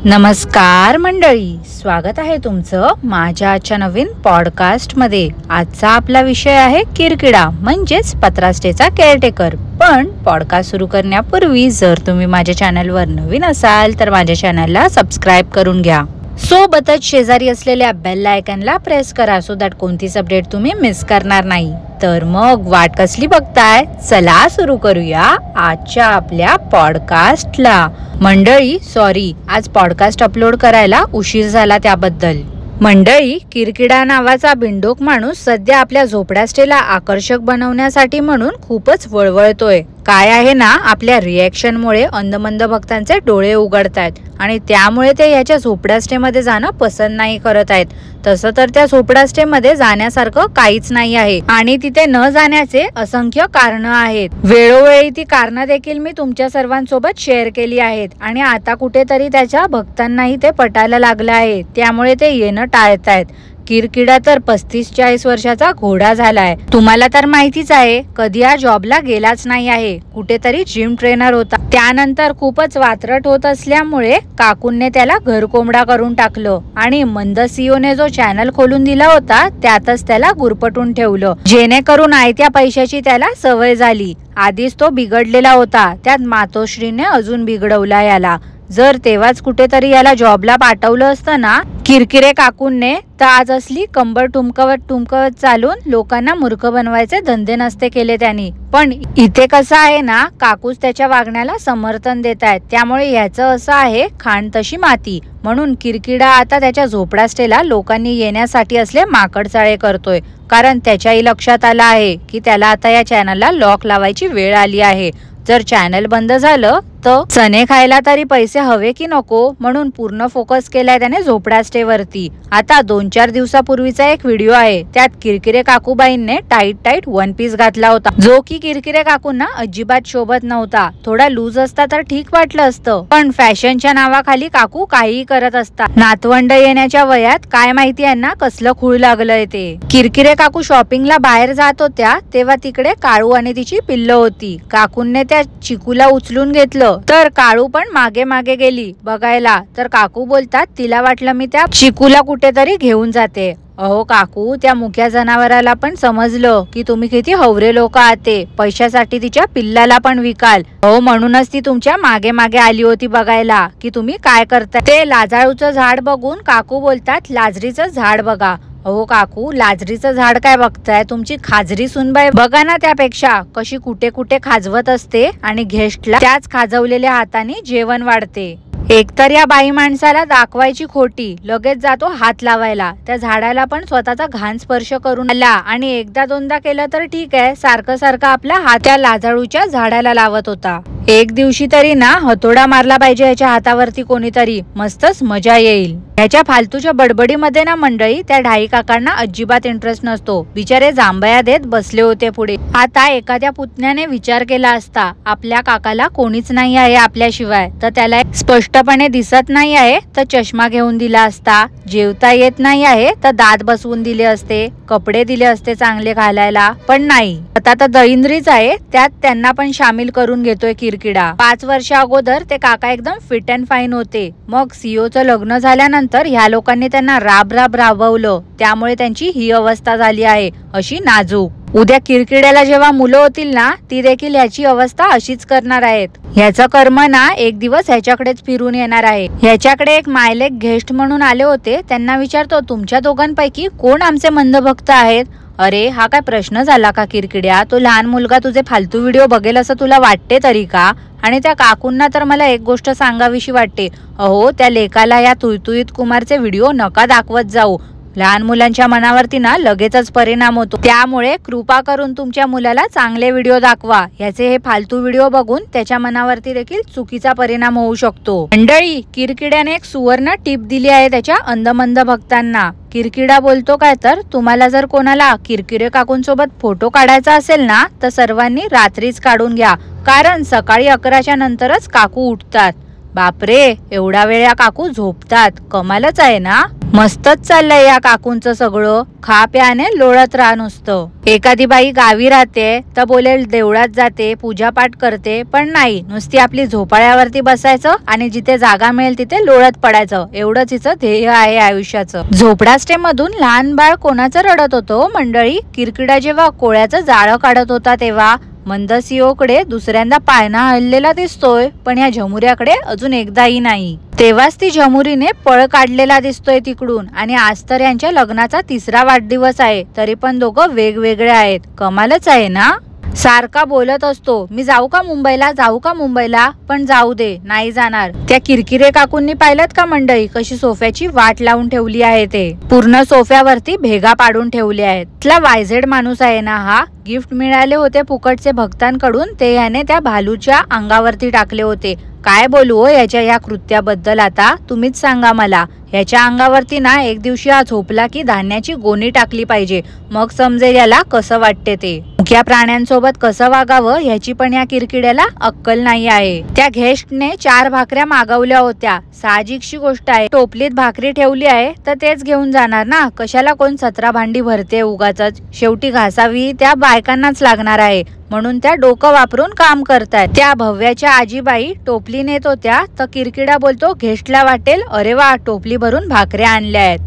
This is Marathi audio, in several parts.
नमस्कार मंडळी, स्वागत आहे तुमचं माझ्या आजच्या नवीन पॉडकास्ट मध्ये। आजचा आपला विषय आहे किरकिडा म्हणजेच पत्रास्टेचा केअरटेकर। पण पॉडकास्ट सुरू करण्यापूर्वी जर तुम्ही माझ्या चॅनलवर नवीन असाल तर माझ्या चॅनलला सबस्क्राइब करून घ्या। सोबतच शेजारी असलेल्या बेल आयकॉनला प्रेस करा सो दॅट कोणतीच अपडेट तुम्ही मिस करणार नाही। तर मग वाट कसली बघताय, चला सुरू करूया आजच्या आपल्या पॉडकास्टला। मंडळी सॉरी, आज पॉडकास्ट अपलोड करायला उशीर झाला त्याबद्दल। मंडळी, किरकिडा नावाचा बिंडोक माणूस सध्या आपल्या झोपड्या स्टेला आकर्षक बनवण्यासाठी म्हणून खूपच वळवळतोय। काय आहे ना, आपल्या रिएक्शनमुळे अंधमंद भक्तांचे डोळे उघडतायत आणि त्यामुळे ते याच्या झोपड्या स्टे मध्ये जाणं पसंत नाही करत आहेत। तसं तर त्या झोपड्या स्टे मध्ये जाण्यासारखं काहीच नाही आहे आणि तिथे न जाण्याचे असंख्य कारण आहेत। वेळोवेळी ती कारण देखील मी तुमच्या सर्वांसोबत शेअर केली आहेत आणि आता कुठेतरी त्याच्या भक्तांनाही ते पटायला लागलं आहे, त्यामुळे ते येणं टाळतायत। किरकिडा तर 35-40 वर्षाचा घोडा झालाय। तुम्हाला तर माहितीच आहे, कधी हा जॉबला गेलाच नाही आहे, कुठेतरी जिम ट्रेनर होता। त्यानंतर खूपच वात्रट होत असल्यामुळे काकूंनी त्याला घरकोंबडा करून टाकलं आणि मंद सीओने जो चॅनल खोलून दिला होता त्यातच त्याला गुरपटून ठेवलं, जेणेकरून आयत्या पैशाची त्याला सवय झाली। आधीच तो बिघडलेला होता, त्यात मातोश्रीने अजून बिघडवला याला। जर तेव्हाच कुठेतरी याला जॉबला पाठवलं असतं ना किरकिरे काकूंने, तर आज असली कंबर टुमकवत चालून लोकांना मूर्ख बनवायचे धंदे नसते केले त्यांनी। पण इथे कसं आहे ना, काकूच त्याच्या वागण्याला समर्थन देत आहेत, त्यामुळे याचं असं आहे खाण तशी माती। म्हणून किरकिडा आता त्याच्या झोपडा स्टेला लोकांनी येण्यासाठी असले माकडचाळे करतोय, कारण त्याच्याही लक्षात आलं आहे की त्याला आता या चॅनलला लॉक लावायची वेळ आली आहे। जर चॅनल बंद झालं तर चणे खायला तरी पैसे हवे की नको, म्हणून पूर्ण फोकस केलाय त्याने झोपडा स्टे वरती। आता 2-4 दिवसापूर्वीचा एक व्हिडिओ आहे, त्यात किरकिरे काकूबाईंने टाईट वन पीस घातला होता, जो की किरकिरे काकूंना अजिबात शोभत नव्हता। थोडा लूज असता तर ठीक वाटलं असतं, पण फॅशनच्या नावाखाली काकू काहीही करत असतात। नातवंड येण्याच्या वयात काय माहिती यांना कसलं खूळ लागलंय ते। किरकिरे काकू शॉपिंगला बाहेर जात होत्या तेव्हा तिकडे काळू आणि तिची पिल्लं होती। काकूंने त्या चिकूला उचलून घेतलं तर काळू पण मागे मागे गेली बघायला, तर काकू बोलतात तिला वाटलं मी त्या चिकूला कुठेतरी घेऊन जाते। अहो काकू, त्या मुक्या जनावराला पण समजलं की तुम्ही किती हवरे लोक आहात, पैशासाठी तिच्या पिल्लाला पण विकाल। अहो म्हणूनच ती तुमच्या मागे मागे आली होती बघायला की तुम्ही काय करताय ते। लाजाळूचं झाड बघून काकू बोलतात लाजरीचं झाड बघा। अहो काकू, लाजरीचं झाड काय बघताय, तुमची खाजरी सुनबाई बघा ना त्यापेक्षा कशी कुठे कुठे खाजवत असते आणि गेस्टला त्याच खाजवलेल्या हाताने जेवण वाढते। एकतर या बाई माणसाला दाखवायची खोटी, लगेच जातो हात लावायला। त्या झाडाला पण स्वतःचा घाण स्पर्श करून आला आणि एकदा दोनदा केलं तर ठीक आहे, सारखं सारखं आपला हात त्या लाजाळूच्या झाडाला लावत होता। एक दिवशी तरी ना हतोडा मारला पाहिजे याच्या हातावरती कोणीतरी, मस्तच मजा येईल। ह्याच्या फालतूच्या बडबडीमध्ये ना मंडळी त्या ढाई काकांना अजिबात इंटरेस्ट नसतो, बिचारे जांभया देत बसले होते पुढे। आता एखाद्या पुतण्याने विचार केला असता आपल्या काकाला कोणीच नाही आहे आपल्याशिवाय, तर त्याला स्पष्टपणे दिसत नाही आहे तर चष्मा घेऊन दिला असता, जेवता येत नाही आहे तर दात बसवून दिले असते, कपडे दिले असते चांगले घालायला, पण नाही। आता तर दळिंद्रीच आहे, त्यात त्यांना पण सामील करून घेतोय किरकिडा। 5 वर्ष अगोदर ते काका एकदम फिट अँड फाईन होते, मग सीओचं लग्न झाल्यानंतर ह्या लोकांनी त्यांना राब राबवलं, त्यामुळे त्यांची ही अवस्था झाली आहे अशी नाजूक। उद्या किरकिड्याला जेव्हा मुलं होतील ना, ती देखील ह्याची अवस्था अशीच करणार आहेत। ह्याचं कर्म ना एक दिवस ह्याच्याकडेच फिरून येणार आहे। ह्याच्याकडे एक मायलेक गेस्ट म्हणून आले होते, त्यांना विचारतो तुमच्या दोघांपैकी कोण आमचे मंद भक्त आहेत। अरे हा काय प्रश्न झाला का किरकिड्या, तो लहान मुलगा तुझे फालतू व्हिडिओ बघेल असं तुला वाटते तरी का? आणि त्या काकूंना तर मला एक गोष्ट सांगावीशी वाटते, अहो त्या लेकाला या तुळतुळीत कुमारचे व्हिडिओ नका दाखवत जाऊ, लहान मुलांच्या मनावरती ना लगेचच परिणाम होतो। त्यामुळे कृपा करून तुमच्या मुलाला चांगले व्हिडिओ दाखवा, याचे हे फालतू व्हिडिओ बघून त्याच्या मनावरती देखील चुकीचा परिणाम होऊ शकतो। मंडळी, किरकिड्याने एक सुवर्ण टिप दिली आहे त्याच्या अंधमंद भक्तांना। किरकिडा बोलतो काय तर, तुम्हाला जर कोणाला किरकिरे काकूंसोबत फोटो काढायचा असेल ना तर सर्वांनी रात्रीच काढून घ्या, कारण सकाळी 11च्या नंतरच काकू उठतात। बापरे, एवढा वेळ या काकू झोपतात, कमालच आहे ना. मस्तच चाललंय या काकूंचं सगळं, खा प्याने लोळत राहा नुसतं. एखादी बाई गावी राहते तर बोलेल देवळात जाते, पूजापाठ करते, पण नाही, नुसती आपली झोपाळ्यावरती बसायचं आणि जिथे जागा मिळेल तिथे लोळत पडायचं, एवढंच हिचं ध्येय आहे आयुष्याचं. झोपडास्टे मधून लहान बाळ कोणाचं रडत होतं मंडळी? किरकिडा जेव्हा कोळ्याचं जाळं काढत होता तेव्हा. मंदसिओकडे दुसऱ्यांदा पाळणा हललेला दिसतोय, पण या झमुऱ्याकडे अजून एकदाही नाही. तेव्हाच ती झमुरीने पळ काढलेला दिसतोय तिकडून. आणि आज तर यांच्या लग्नाचा 3रा वाढदिवस आहे, तरी पण दोघं वेगवेगळे आहेत. कमालच आहे ना. सारखा बोलत असतो, मी जाऊ का मुंबईला, जाऊ का मुंबईला, पण जाऊ दे, नाही जाणार. त्या किरकिरे काकूंनी पाहिलं का मंडळी कशी सोफ्याची वाट लावून ठेवली आहे? ते पूर्ण सोफ्यावरती भेगा पाडून ठेवले आहेत. इथला वायझेड माणूस आहे ना हा. गिफ्ट मिळाले होते फुकटचे भक्तांकडून, ते याने त्या भालूच्या अंगावरती टाकले होते. काय बोलू याच्या या कृत्याबद्दल आता तुम्हीच सांगा मला. ह्याच्या अंगावरती ना एक दिवशी हा झोपला की धान्याची गोणी टाकली पाहिजे, मग समजेल याला कसं वाटते ते. मुख्या प्राण्यांसोबत कसं वागावं ह्याची पण या किरकिड्याला अक्कल नाही आहे. त्या गेस्टने 4 भाकऱ्या मागवल्या होत्या, साहजिकशी गोष्ट आहे. टोपलीत भाकरी ठेवली आहे तर तेच घेऊन जाणार ना, कशाला कोण 17 भांडी भरते उगाच. शेवटी घासावी त्या बायकांनाच लागणार आहे, म्हणून त्या डोकं वापरून काम करतायत. त्या भव्याच्या आजीबाई टोपली नेत होत्या तर किरकिडा बोलतो गेस्टला वाटेल अरे वा, टोपली भरून भाकऱ्या आणल्या आहेत.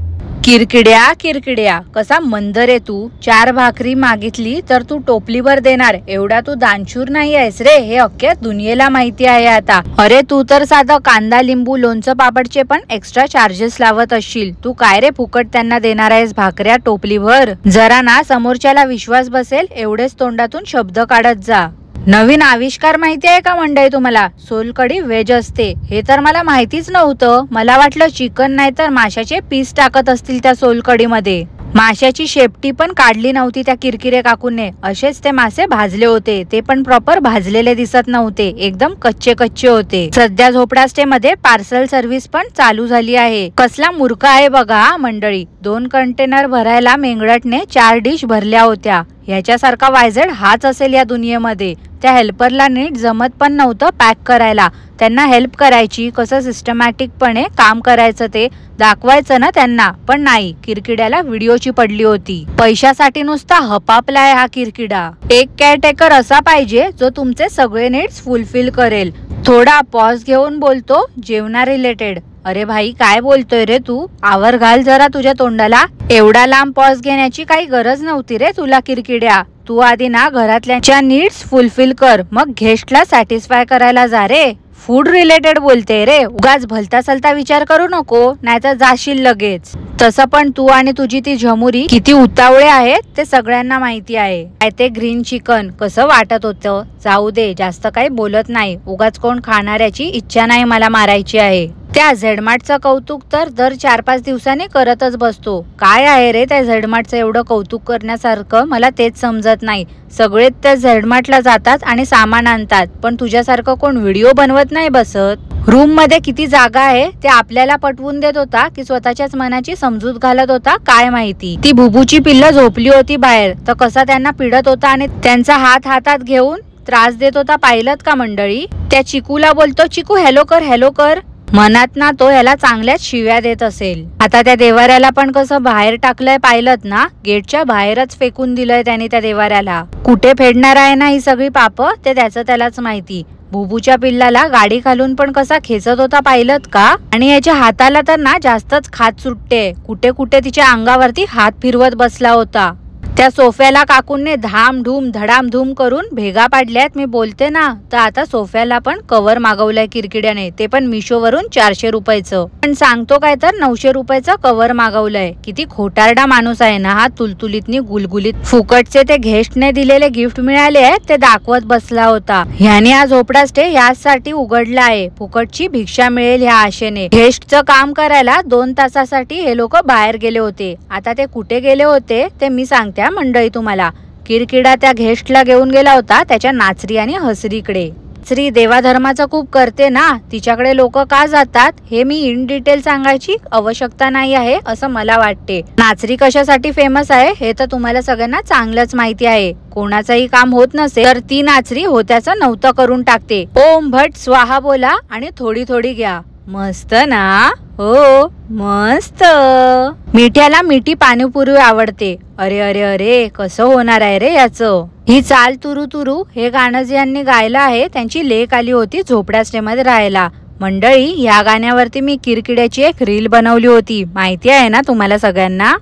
किरकिड्या कसा मंदर आहे तू. 4 भाकरी मागितली तर तू टोपलीभर देणार, एवढा तू दानशूर नाही आहेस रे, हे अख्ख्या दुनियेला माहिती आहे आता. अरे तू तर साधं कांदा लिंबू लोणचं पापडचे पण एक्स्ट्रा चार्जेस लावत असशील. तू काय रे फुकट त्यांना देणार आहेस भाकऱ्या टोपलीभर? जरा ना समोरच्याला विश्वास बसेल एवढेच तोंडातून शब्द काढत जा. नवीन आविष्कार माहिती आहे का मंडळी तुम्हाला? सोलकढी व्हेज असते, हे तर मला माहितीच नव्हतं. मला वाटलं चिकन नाही तर माशाचे पीस टाकत असतील त्या सोलकढीमध्ये. माशाची शेपटी पण काढली नव्हती त्या किरकिरे काकूने, असेच ते मासे भाजले होते, ते पण प्रॉपर भाजलेले दिसत नव्हते, एकदम कच्चे होते. सध्या झोपडास्टे मध्ये पार्सल सर्व्हिस पण चालू झाली आहे. कसला मूर्ख आहे बघा मंडळी. 2 कंटेनर भरायला मेंगडटने 4 डिश भरल्या होत्या. ह्याच्यासारखा वायझेड हाच असेल या दुनियेमध्ये. त्या हेल्परला नीट जमत पण नव्हतं पॅक करायला. त्यांना हेल्प करायची, कसं सिस्टमॅटिकपणे काम करायचं ते दाखवायचं ना त्यांना, पण नाही, किरकिड्याला व्हिडिओची पडली होती. पैशासाठी नुसता हपापलाय हा किरकिडा. एक केअरटेकर असा पाहिजे जो तुमचे सगळे नीड्स फुलफिल करेल. थोडा पॉज घेऊन बोलतो जेवणा रिलेटेड. अरे भाई काय बोलतोय रे तू, आवर घाल जरा तुझ्या तोंडाला. एवढा लांब पॉज घेण्याची काही गरज नव्हती रे तुला किरकिड्या. तू आधी ना घरातल्याच्या नीड्स फुलफिल कर, मग गेस्टला सॅटिस्फाय करायला जा रे. फूड रिलेटेड बोलते रे, उगाच भलता सलता विचार करू नको, नाहीतर जाशील लगेच. तसं पण तू आणि तुझी ती झमुरी किती उतावळे आहेत ते सगळ्यांना माहिती आहे. काय ते ग्रीन चिकन कसं वाटत होतं? जाऊ दे, जास्त काही बोलत नाही, उगाच कोण खाणाऱ्याची इच्छा नाही मला मारायची आहे. त्या झेडमार्टचं कौतुक तर दर 4-5 दिवसांनी करतच बसतो. काय आहे रे त्या झेडमार्टचं एवढं कौतुक करण्यासारखं, मला तेच समजत नाही. सगळे त्या झेडमार्टला जातात आणि सामान आणतात, पण तुझ्यासारखं कोण व्हिडिओ बनवत नाही बसत. रूम मध्ये किती जागा आहे ते आपल्याला पटवून देत होता की स्वतःच्याच मनाची समजूत घालत होता काय माहिती. ती भुबूची पिल्लं झोपली होती बाहेर तर कसा त्यांना पिडत होता आणि त्यांचा हात हातात घेऊन त्रास देत होता, पाहिलत का मंडळी? त्या चिकूला बोलतो चिकू हॅलो कर. मनात ना तो याला चांगल्याच शिव्या देत असेल. आता त्या देवाऱ्याला पण कसं बाहेर टाकलंय पाहिलत ना, गेटच्या बाहेरच फेकून दिलंय त्याने त्या देवाऱ्याला. कुठे फेडणार आहे ना ही सगळी पाप ते त्याचं त्यालाच माहिती. भुबूच्या पिल्लाला गाडी खालून पण कसा खेचत होता पाहिलत का? आणि याच्या हाताला तर ना जास्तच खात सुटते, कुठे तिच्या अंगावरती हात फिरवत बसला होता. त्या सोफ्याला काकूंनी धामधूम धडामधूम करून भेगा पाडल्यात. मी बोलते ना, तर आता सोफ्याला पण कव्हर मागवलंय किरकिड्याने, ते पण मिशोवरून 400 रुपयाचं. पण सांगतो काय तर 900 रुपयाचं कव्हर मागवलंय. किती खोटारडा माणूस आहे ना हा, तुलतुलीतनी गुलगुलीत. फुकटचे ते गेस्टने दिलेले गिफ्ट मिळाले आहेत ते दाखवत बसला होता. ह्याने हा झोपडास्टे यासाठी उघडला आहे, फुकटची भिक्षा मिळेल ह्या आशेने. गेस्टचं काम करायला 2 तासासाठी हे लोक बाहेर गेले होते. आता ते कुठे गेले होते ते मी सांगते मंडळी तुम्हाला. किरकिडा त्या गेस्टला घेऊन गेला होता त्याच्या नाचरी आणि हसरीकडे. स्त्री देवाधर्माचं खूप करते ना, तिच्याकडे लोक का जातात हे मी इन डिटेल सांगायची आवश्यकता नाही आहे असं मला वाटते. नाचरी कशासाठी फेमस आहे हे तर तुम्हाला सगळ्यांना चांगलंच माहिती आहे. कोणाचंही काम होत नसेल तर ती नाचरी होत्याचं नव्हतं करून टाकते. ओम भट स्वाहा बोला आणि थोडी थोडी घ्या. मस्त ना? हो मस्त. मिठ्याला मिठी पाणीपुरी आवडते. अरे अरे अरे कसं होणार आहे रे याचं. ही चाल तुरू तुरू हे गाणं ज्यांनी गायलं आहे त्यांची लेक आली होती झोपड्या स्टे मध्ये राहायला. मंडळी, ह्या गाण्यावरती मी किरकिड्याची एक रील बनवली होती, माहिती आहे ना तुम्हाला सगळ्यांना.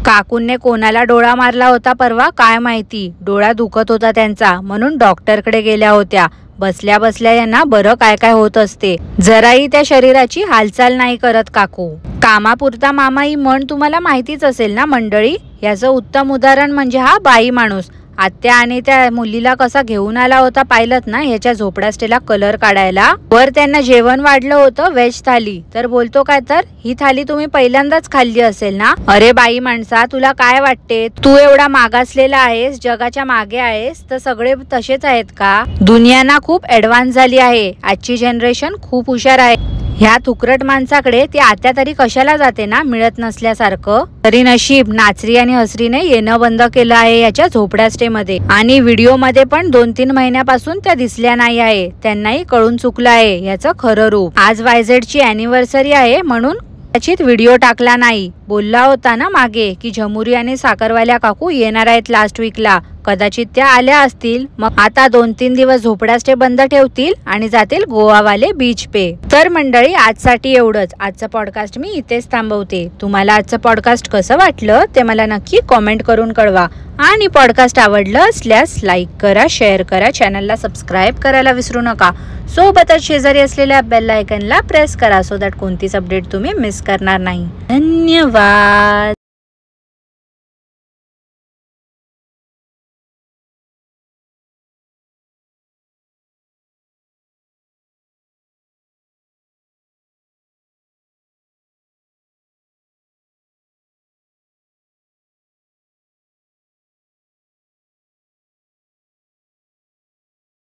काकूंने कोणाला डोळा मारला होता परवा काय माहिती. डोळा दुखत होता त्यांचा म्हणून डॉक्टरकडे गेल्या होत्या. बसल्या बसल्या यांना बरं काय काय होत असते. जराही त्या शरीराची हालचाल नाही करत काकू. कामापुरता मामा ही म्हण तुम्हाला माहितीच असेल ना मंडळी. याचं उत्तम उदाहरण म्हणजे हा बाई माणूस. आत्या आणि त्या मुलीला कसा घेऊन आला होता पाहिलत ना ह्याच्या झोपड्या स्टेला कलर काढायला. वर त्यांना जेवण वाढलं होतं व्हेज थाली. तर बोलतो काय तर ही थाली तुम्ही पहिल्यांदाच खाल्ली असेल ना. अरे बाई माणसा, तुला काय वाटते तू एवढा मागासलेला आहेस, जगाच्या मागे आहेस, तर सगळे तसेच आहेत का. दुनिया ना खूप ऍडव्हान्स झाली आहे. आजची जनरेशन खूप हुशार आहे. ह्या तुकरट माणसाकडे ती आत्या तरी कशाला जाते ना मिळत नसल्यासारखं. तरी नशीब नाचरी आणि हसरीने येणं बंद केलं आहे याच्या झोपड्या स्टे मध्ये. आणि व्हिडिओ मध्ये पण 2-3 महिन्यापासून त्या दिसल्या नाही आहे. त्यांनाही कळून चुकलं आहे याचं खरं रूप. आज YZ ची अॅनिव्हर्सरी आहे म्हणून कदाचित व्हिडिओ टाकला नाही. बोलला होता ना मागे की झमुरी आणि साखरवाल्या काकू येणार आहेत लास्ट वीकला. कदाचित त्या आल्या असतील. मग आता 2-3 दिवस झोपड्या स्टे बंद ठेवतील आणि जातील गोवावाले बीच पे. तर मंडळी, आजसाठी एवढंच. आजचं पॉडकास्ट मी इथेच थांबवते. तुम्हाला आजचं पॉडकास्ट कसं वाटलं ते मला नक्की कॉमेंट करून कळवा. आणि पॉडकास्ट आवडलं असल्यास लाईक करा, शेअर करा, चॅनलला सबस्क्राईब करायला विसरू नका. सोबतच शेजारी असलेल्या बेल आयकनला प्रेस करा सो दॅट कोणतीच अपडेट तुम्ही मिस करणार नाही. धन्यवाद.